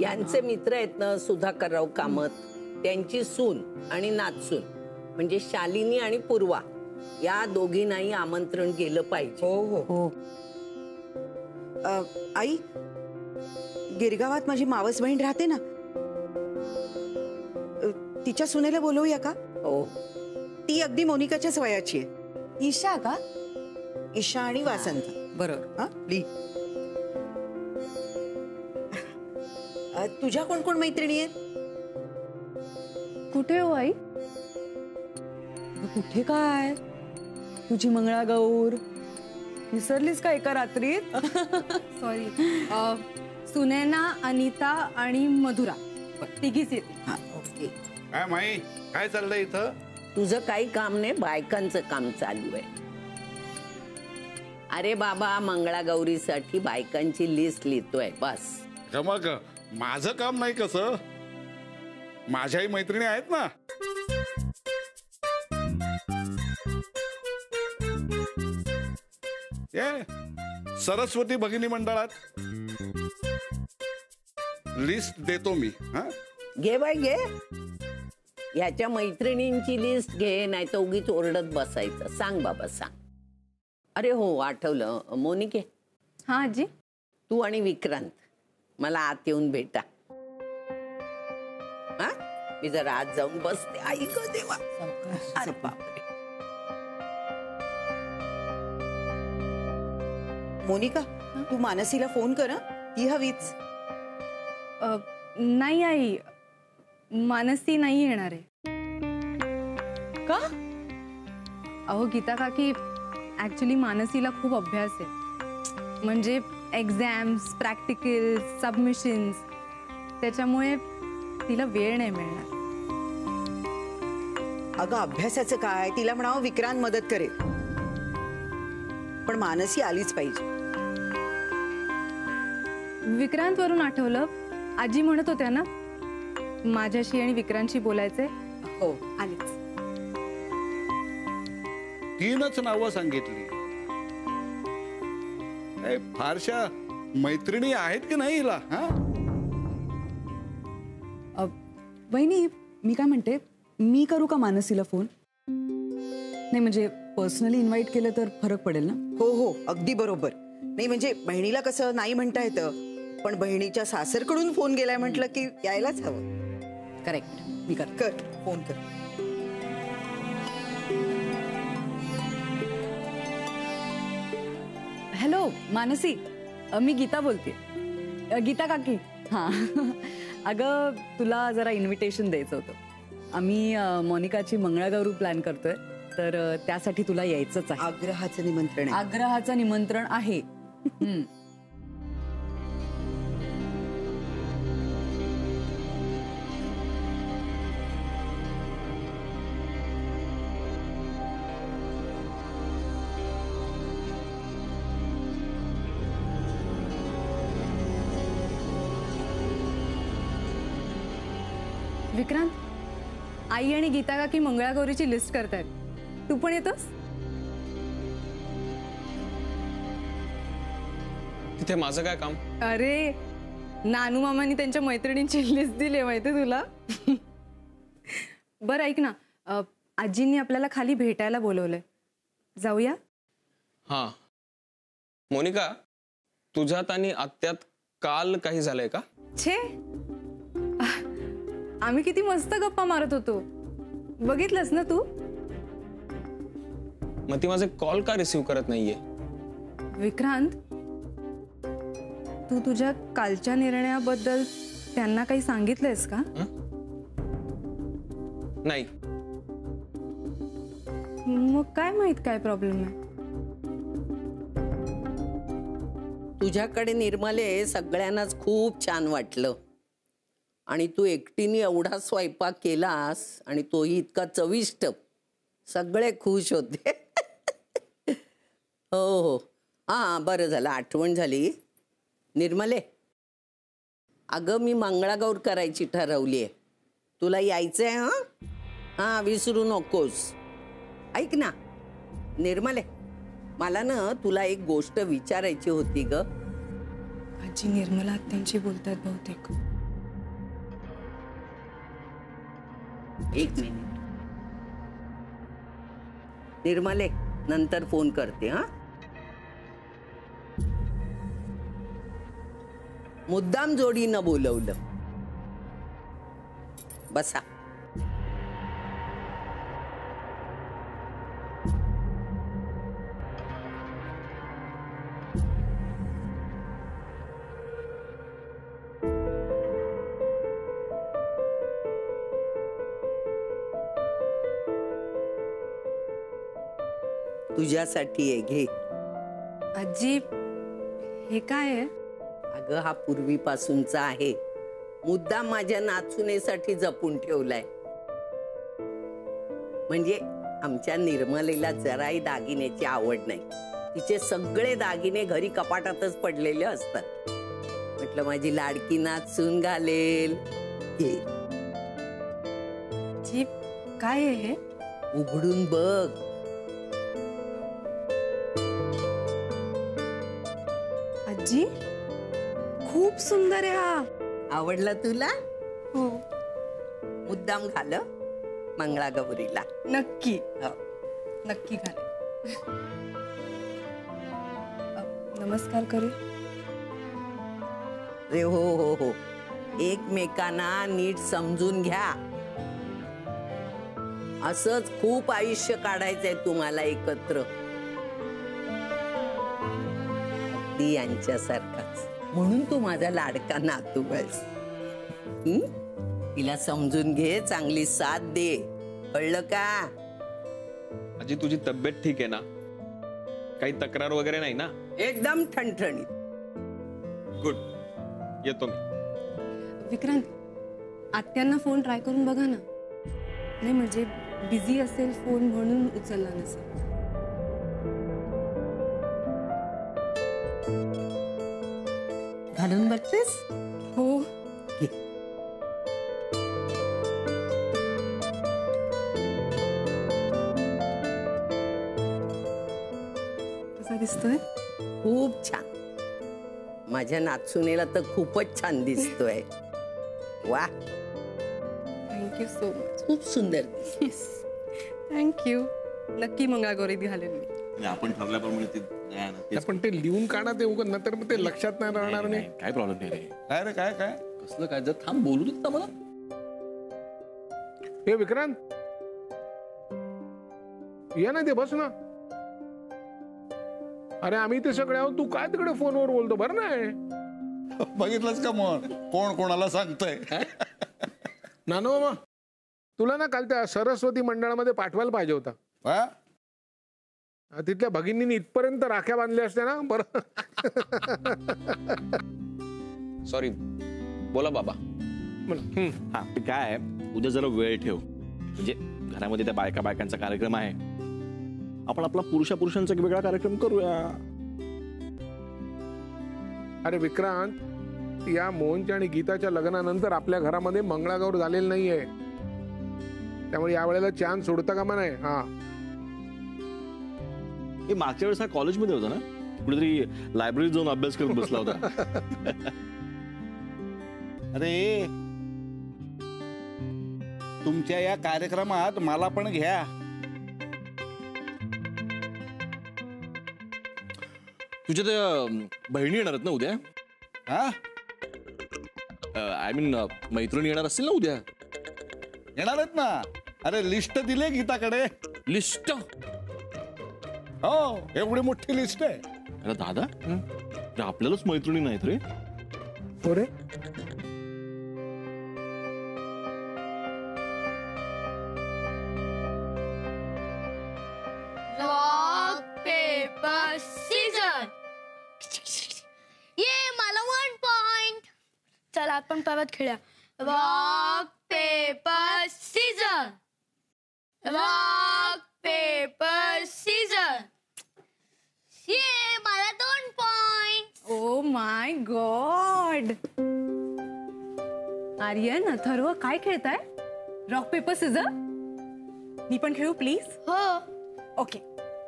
यांचे मित्र आहेत ना सुधाकरराव कामत, त्यांची सून आणि नातसून म्हणजे शालिनी आणि पूर्वा या दोघींनाही आमंत्रण गेलं पाहिजे. हो हो हो. आई, गिरगावात माझी मावस बहीण राहते ना, तिच्या सुनेला बोलवूया का? हो. ती अगदी मोनिकाच्याच वयाची आहे. ईशा का? ईशा आणि वासंत. बरोबर. हा ली. तुझ्या कोण कोण मैत्रिणी आहेत? कुठे हो आई? कुठे काय? तुझी मंगळागौर विसरलीस का एका रात्रीत? सॉरी. सुनैना, अनिता आणि मधुरा तिघीच येते. हा ओके. काय माई, काय चाललंय इथं? तुझं काही काम नाही, बायकांचं काम चालू आहे. अरे बाबा, मंगळागौरीसाठी बायकांची लिस्ट लिहितोय बस. मग माझं काम नाही कसं? माझ्याही मैत्रिणी आहेत ना. सरस्वती भगिनी मंडळात लिस्ट देतो मी. हा घे बाय घे, याच्या मैत्रिणींची लिस्ट घे, नाही तर उगीच ओरडत बसायचं. सांग बाबा सांग. अरे हो, आठवलं, मोनिके हा आजी. तू आणि विक्रांत मला आत येऊन भेटा. हा, मी जरा आत जाऊन बसते. आई ग देवा. अरे बापरे. मोनिका, तू मानसीला फोन कर. ती हवीच. नाही आई, मानसी नाही येणार आहे. का? अहो गीता काकी, ऍक्च्युली मानसीला खूप अभ्यास आहे. म्हणजे एक्झाम्स, प्रॅक्टिकल, सबमिशन्स, त्याच्यामुळे तिला वेळ नाही मिळणार. अगं अभ्यासाचं काय, तिला म्हणावं विक्रांत मदत करेल, पण मानसी आलीच पाहिजे. विक्रांत वरून आठवलं, आजी म्हणत होत्या ना माझ्याशी आणि विक्रांतशी बोलायचंय. हो आलीच. तीनच नावं सांगितली. फारशा मैत्रिणी आहेत की नाही हिला? हा, वहिनी, मी काय म्हणते, मी करू का मानसीला फोन? नाही म्हणजे पर्सनली इन्व्हाइट केलं तर फरक पडेल ना? हो हो, अगदी बरोबर. नाही म्हणजे बहिणीला कसं नाही म्हणता येतं, पण बहिणीच्या सासरकडून फोन गेलाय म्हटलं की यायलाच हवं. करेक्ट. मी कर. कर फोन कर. हॅलो मानसी, मी गीता बोलते. गीता काकी. हां. अगं तुला जरा इन्व्हिटेशन द्यायचं होतं. आम्ही मोनिकाची मंगळागौर प्लॅन करतोय, तर त्यासाठी तुला यायचंच आहे. आग्रहाचं निमंत्रण आहे. आग्रहाचं निमंत्रण आहे. विक्रांत, आई आणि गीता काकी मंगळागौरीची लिस्ट करतायत. तू पण येतोस? तिथे माझं काय काम? अरे, नानू मामांनी त्यांच्या मैत्रिणींची लिस्ट दिली, माहिती तुला? बरं ऐक ना, आजींनी आपल्याला खाली भेटायला बोलवलंय, जाऊया? हा. मोनिका, तुझ्यात आणि आत्यात काल काही झालंय का? छे, आम्ही किती मस्त गप्पा मारत होतो, बघितलंस ना तू? मग ती माझे कॉल का रिसीव्ह करत नाहीये? विक्रांत, तू तुझ्या कालच्या निर्णयाबद्दल त्यांना काही सांगितलंयस का? नाही. मग काय माहित काय प्रॉब्लेम आहे? तुझ्याकडे निर्मले सगळ्यांनाच खूप छान वाटलं आणि तू एकटीने एवढा स्वयंपाक केलास आणि तोही इतका चविष्ट. सगळे खुश होते. हो हो, हां बरं झालं, आठवण झाली. निर्मले, अगं मी मंगळागौर करायची ठरवली आहे, तुला यायचं आहे? हां हां, विसरू नकोस. ऐक ना निर्मले, मला ना तुला एक गोष्ट विचारायची होती ग. आजी निर्मला त्यांची बोलतात बहुतेक. एक मिनिट. निर्मले, नंतर फोन करते हा. मुद्दाम जोडीनं बोलवलं. बसा. तुझ्यासाठी आहे, घे. आजी हे काय आहे? अगं हा पूर्वीपासूनचा आहे. मुद्दाम माझ्या नाचुनेसाठी जपून ठेवलाय. म्हणजे आमच्या निर्मलेला जराही दागिन्याची आवड नाही. तिचे सगळे दागिने घरी कपाटातच पडलेले असतात. म्हटलं माझी लाडकी नाचून घालेल. घे. आजी काय आहे हे? उघडून बघ. आजी खूप सुंदर आहे हा. आवडला तुला? हो मुद्दाम घाल मंगळागौरीला. नक्की हो. नक्की घाले. नमस्कार करू. रे हो हो हो. एकमेकांना नीट समजून घ्या. असंच खूप आयुष्य काढायचंय तुम्हाला एकत्र. अगदी यांच्यासारखाच. म्हणून तू माझा लाडका नातू आहेस. तिला समजून घे, चांगली साथ दे. कळलं का? आजी तुझी तब्येत ठीक आहे ना? काही तक्रार वगैरे नाही ना? एकदम ठणठणीत. गुड. येतो मी. विक्रांत आत्यांना फोन ट्राय करून बघा ना. नाही म्हणजे बिझी असेल फोन म्हणून उचलला नसेल. घालून बघतेस? हो घे. कसा दिसतोय? खूप छान. माझ्या नाचुनेला तर खूपच छान दिसतोय. वा, थँक्यू सो मच. खूप सुंदर दिसतेस. थँक्यू. नक्की मंगळागौरीत घालेन मी. आपण ठरल्याप्रमाणे ते द्या ना. तेच. पण ते लिहून काढा ते उगाच, नंतर मग ते लक्षात नाही राहणार नाही. काय प्रॉब्लेम नाही रे. काय रे काय काय? कसलं काय? जर थांब बोलू देत ना मला. हे विक्रांत ये ना, ते बस ना. अरे आम्ही ते सगळे आहोत, तू काय तिकडे फोनवर बोलतो? बरं नाही बघितलंच का मग कोण कोणाला सांगतंय? नानो मामा, तुला ना काल त्या सरस्वती मंडळामध्ये पाठवायला पाहिजे होता. हा? तिथल्या भगिनींनी इथपर्यंत राख्या बांधल्या असत्या ना. बरं. सॉरी. बोला बाबा. हा ते काय आहे, उद्या जरा वेळ ठेव. म्हणजे घरामध्ये त्या बायकांचा कार्यक्रम आहे. आपण आपला पुरुषांचा एक वेगळा कार्यक्रम करूया. अरे विक्रांत, या मोहनच्या आणि गीताच्या लग्नानंतर आपल्या घरामध्ये मंगळागौर झालेलं नाहीये. त्यामुळे यावेळेला चान्स सोडता कामा नाही. हा, हे मागच्या वेळेस हा कॉलेजमध्ये होता ना, कुठेतरी लायब्ररीत जाऊन अभ्यास करत बसला होता. अरे तुमच्या या कार्यक्रमात मला पण घ्या. तुझ्या त्या बहिणी येणार आहेत ना उद्या? हा? आय मीन मैत्रिणी येणार असतील ना उद्या? येणार आहेत ना. अरे लिस्ट दिले गीताकडे. लिस्ट? हो, एवढी मोठी लिस्ट आहे. अरे दादा, अरे आपल्यालाच मैत्रिणी नाहीत रे. हो रे. Rock paper scissor. ये मला 1 पॉइंट. चला आपण परत खेळूया. Rock paper scissor. Rock paper scissor. ये मला 2 point. Oh my god. Aryan, Atharva काय खेळताय? Rock paper Caesar. मी पण खेळू प्लीज? हो. Okay.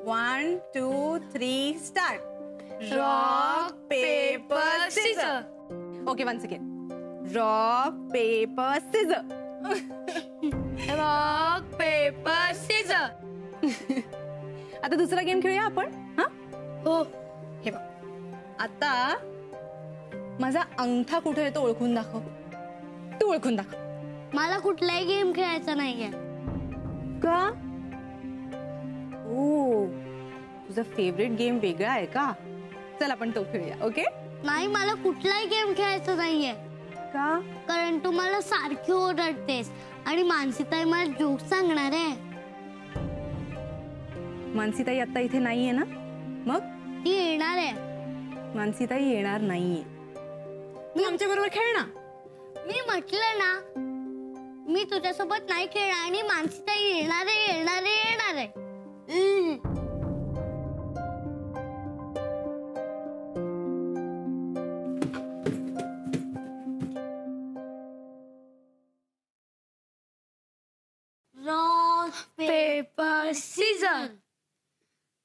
1 2 3 start. Rock paper scissor. Okay, 1 second. Rock paper scissor. Rock paper scissor. आता दुसरा गेम खेळूया आपण. हा हो. हे बघ, आता माझा अंगठा कुठे आहे तो ओळखून दाखव. तू ओळखून दाखव. मला कुठलाही गेम खेळायचा नाहीये. का? ओ, तुझा फेवरेट गेम वेगळा आहे का? चल आपण तो खेळूया. ओके? नाही, मला कुठलाही गेम खेळायचा नाहीये. का? कारण तू मला सारखी ओरडतेस आणि मानसीताई मला जोक सांगणार आहे. मानसीताई आता इथे नाहीये ना? मग ती येणार आहे. मानसीताई येणार नाहीये. मी आमच्या बरोबर खेळ ना. मी म्हटलं ना, मी तुझ्यासोबत नाही खेळणार आणि मानसीताई येणार आहे, येणार आहे, येणार आहे. Rock paper scissor.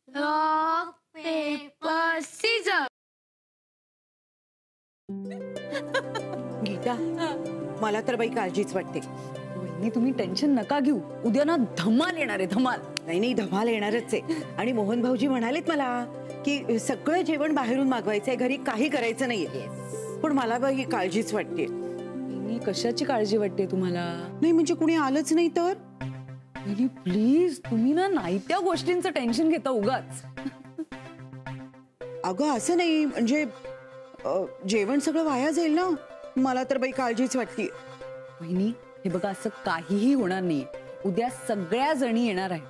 Rock paper scissor. Geeta, मला तर बाई काळजीच वाटते. वहिनी तुम्ही टेन्शन नका घेऊ. उद्या ना धमाल येणार आहे, धमाल. नाही धमाल येणारच आहे. आणि मोहन भाऊजी म्हणालेत मला की सगळं जेवण बाहेरून मागवायचंय, घरी काही करायचं नाहीये. पण मला बाई काळजीच वाटते. वहिनी कशाची काळजी वाटते तुम्हाला? नाही म्हणजे कुणी आलंच नाही तर? वहिनी प्लीज, तुम्ही ना नाही त्या गोष्टींचं टेन्शन घेता उगाच. अगं असं नाही, म्हणजे जेवण सगळं वाया जाईल ना. मला तर बाई काळजीच वाटते. वहिनी हे बघा, असं काहीही होणार नाही. उद्या सगळ्या जणी येणार आहे.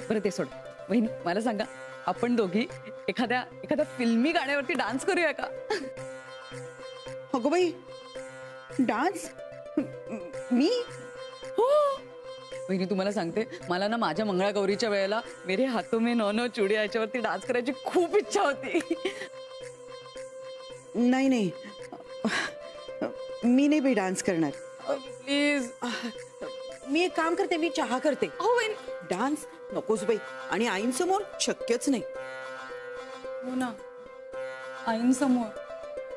बरं ते सोड. वहिनी मला सांगा, आपण दोघी एखाद्या फिल्मी गाण्यावरती डान्स करूया का? अगं बाई, डान्स? मी? हो वहिनी, तुम्हाला सांगते, मला ना माझ्या मंगळागौरीच्या वेळेला मेरे हाथों में नौ नौ चूड़ियां याच्यावरती डान्स करायची खूप इच्छा होती. नाही मी नाही बाई डान्स करणार. प्लीज. मी एक काम करते, मी चहा करते. हो वहिनी. डान्स नकोच बाई, आणि आईंसमोर शक्यच नाही. हो ना, आईंसमोर.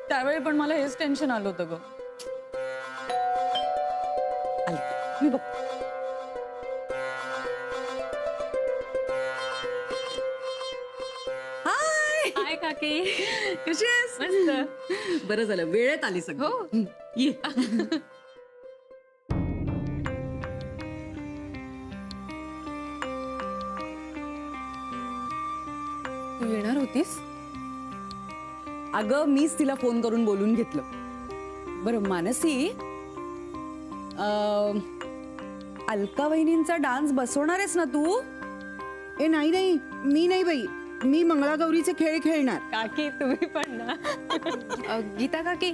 त्यावेळी पण मला हेच टेन्शन आलं होतं ग. मी बघ. हाय काकी, कशी आहेस? मस्त. बरं झालं वेळेत आली सगळं. हो ये. तू येणार होतीस? अगं मीच तिला फोन करून बोलून घेतलं. बरं मानसी, अलका वहिनींचा डान्स बसवणार आहेस ना तू? ए नाही मी नाही बाई, मी मंगळागौरीचे खेळ खेळणार. काकी तुम्ही पण ना. गीता काकी,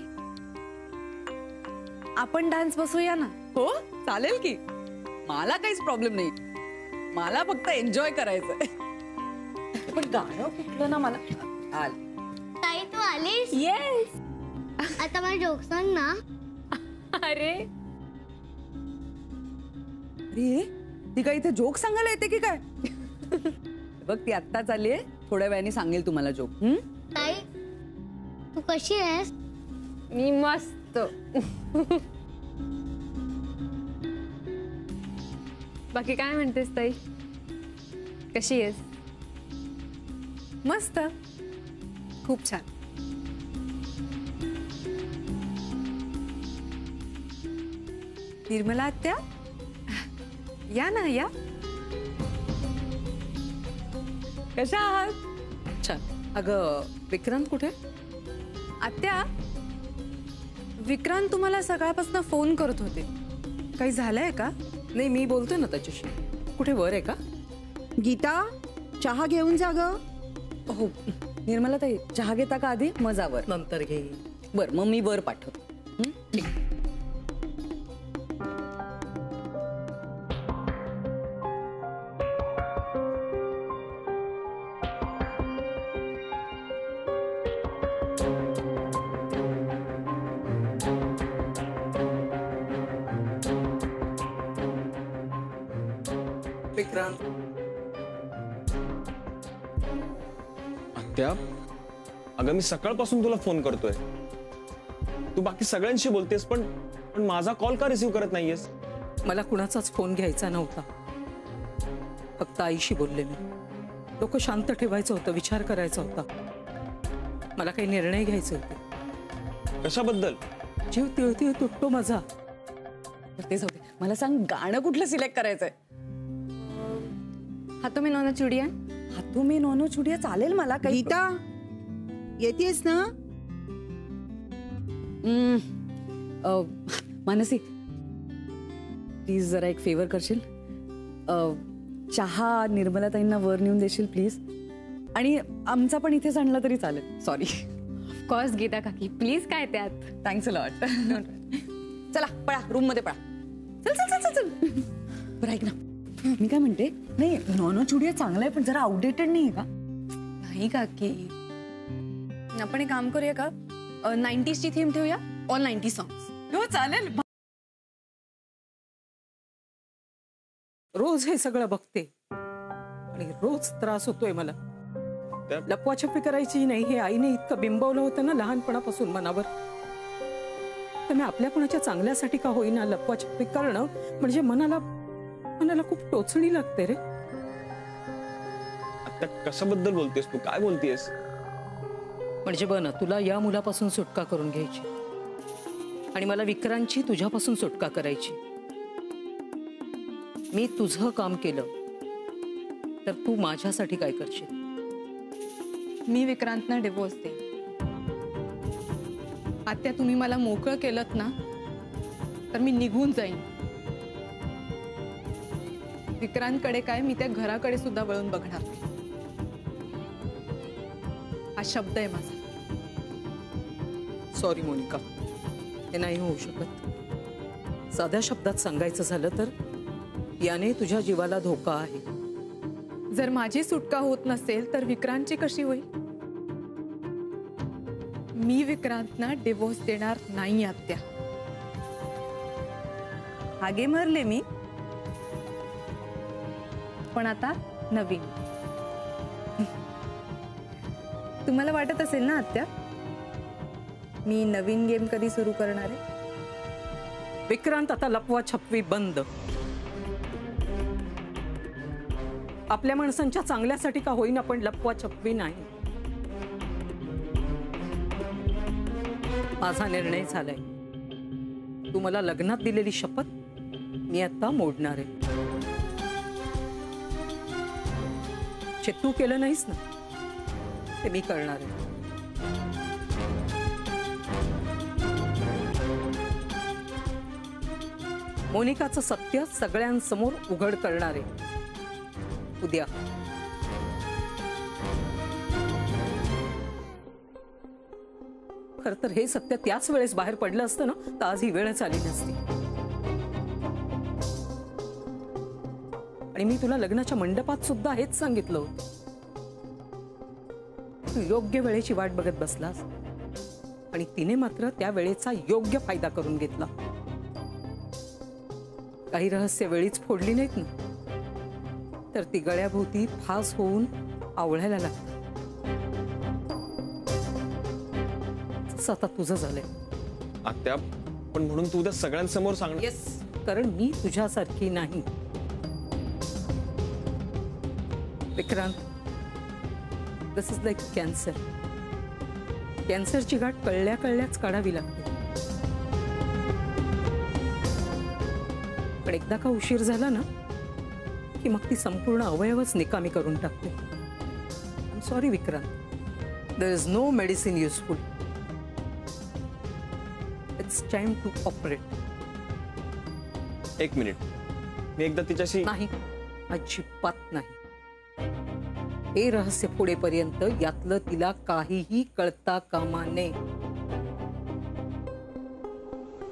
आपण डान्स बसवूया ना. हो चालेल की, मला काहीच प्रॉब्लेम नाही. मला फक्त एन्जॉय करायचंय. पण गाणं कुठलं ना मला. ताई तू आलीस? येस. आता मला जोक सांग ना. अरे अरे, ती काय इथे जोक सांगायला येते की काय? बघ ती आत्ताच आली आहे, थोड्या वेळाने सांगेल तुम्हाला जोक. ताई तू कशी आहेस? मी मस्त. बाकी काय म्हणतेस ताई? कशी आहेस? मस्त, खूप छान. निर्मला आत्या, या ना या. कशा आहात? छान. अगं विक्रांत कुठे? आत्या, विक्रांत तुम्हाला सकाळपासून फोन करत होते. काही झालंय का? नाही मी बोलतोय ना त्याच्याशी. कुठे वर आहे का? गीता, चहा घेऊन जा ग. हो निर्मला ताई, चहा घेता का आधी? मग जा वर. नंतर घे. बर मग मी वर पाठवतो. ठीक. विक्रांत, आत्या, अगं मी सकाळपासून तुला फोन करतोय. तू बाकी सगळ्यांशी बोलतेस, पण माझा कॉल का रिसीव्ह करत नाहीयेस? मला कुणाचाच फोन घ्यायचा नव्हता. फक्त आईशी बोलले मी. डोकं शांत ठेवायचं होतं, विचार करायचा होता. मला काही निर्णय घ्यायचे होते. कशाबद्दल? जीव तिळतिळ तुटतो माझा. तेच होते. मला सांग, गाणं कुठलं सिलेक्ट करायचंय? हातो मी नॉना चुडिया. हातू मी नॉनो चुडिया चालेल मला. काही गीता येतेस ना? मानसी, प्लीज जरा एक फेवर करशील? चहा निर्मलाताईंना वर नेऊन देशील प्लीज? आणि आमचा पण इथेच आणला तरी चालेल. सॉरी. ऑफकोर्स गीता काकी, प्लीज काय त्यात. Thanks a lot. चला पळा, रूम मध्ये पळा. चल चल चल चल चल. बरं ऐक ना, मी काय म्हणते, नाही नॉनो चुडिया चांगला आहे पण जरा आउटडेटेड नाही का? नाही काकी, आपण एक काम करूया का, 90s ची थीम ठेवूया. All 90 songs. हो चालेल. रोज हे सगळं बघते आणि रोज त्रास होतोय मला. लपवाछपी करायची नाही हे आईने इतकं बिंबवलं होतं ना लहानपणापासून मनावर. तर मी आपल्या कोणाच्या चांगल्यासाठी का होईना लपवाछपी करणं म्हणजे मनाला खूप टोचणी लागते रे. आता कशाबद्दल बोलतेस तू? काय बोलतेस? म्हणजे बघ ना, तुला या मुलापासून सुटका करून घ्यायची आणि मला विक्रांतची तुझ्यापासून सुटका करायची. मी तुझं काम केलं तर तू माझ्यासाठी काय करशील? मी विक्रांतना डिवोर्स दे. आत्या, तुम्ही मला मोकळं केलत ना तर मी निघून जाईन. विक्रांतकडे काय, मी त्या घराकडे सुद्धा वळून बघणार नाही. हा शब्द आहे माझा. सॉरी मोनिका, हे नाही होऊ शकत. साध्या शब्दात सांगायचं झालं तर याने तुझ्या जीवाला धोका आहे. जर माझी सुटका होत नसेल तर विक्रांतची कशी होईल? मी विक्रांतना डिवोर्स देणार नाही आत्या. हागे मरले मी, पण आता नवीन. तुम्हाला वाटत असेल ना आत्या, मी नवीन गेम कधी सुरू करणार आहे? विक्रांत, आता लपवा छपवी बंद. आपल्या माणसांच्या चांगल्यासाठी का होईना पण लपवा छपवी नाही. माझा निर्णय झालाय. तू मला लग्नात दिलेली शपथ मी आता मोडणार आहे. जे तू केलं नाहीस ना ते मी करणार आहे. मोनिकाचं सत्य सगळ्यांसमोर उघड करणार आहे उद्या. खर तर हे सत्य त्याच वेळेस बाहेर पडलं असतं ना तर आज ही वेळच आली नसती. आणि मी तुला लग्नाच्या मंडपात सुद्धा हेच सांगितलं होतं. तू योग्य वेळेची वाट बघत बसलास आणि तिने मात्र त्या वेळेचा योग्य फायदा करून घेतला. काही रहस्य वेळीच फोडली नाहीत ना तर ती गळ्याभोवती फास होऊन आवळायला लागते. तसं आता तुझं झालंय आत्या, पण म्हणून तू त्या सगळ्यांसमोर सांग. येस, कारण मी तुझ्यासारखी नाही. विक्रांत, दिस इज लाईक कॅन्सर. कॅन्सरची गाठ कळल्या कळल्याच काढावी लागते. पण एकदा का उशीर झाला ना की मग ती संपूर्ण अवयवच निकामी करून टाकते. I am sorry Vikrant, there is no medicine useful. It's time to operate. एक मिनिट, मी एकदा तिच्याशी. नाही, अजिबात नाही. हे रहस्य पुढेपर्यंत यातलं तिला काहीही कळता कामा नये.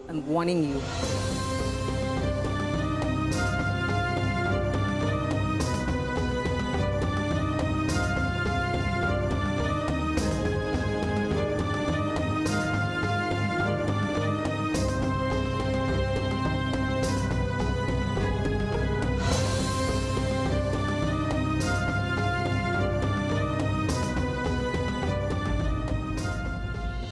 I am warning you.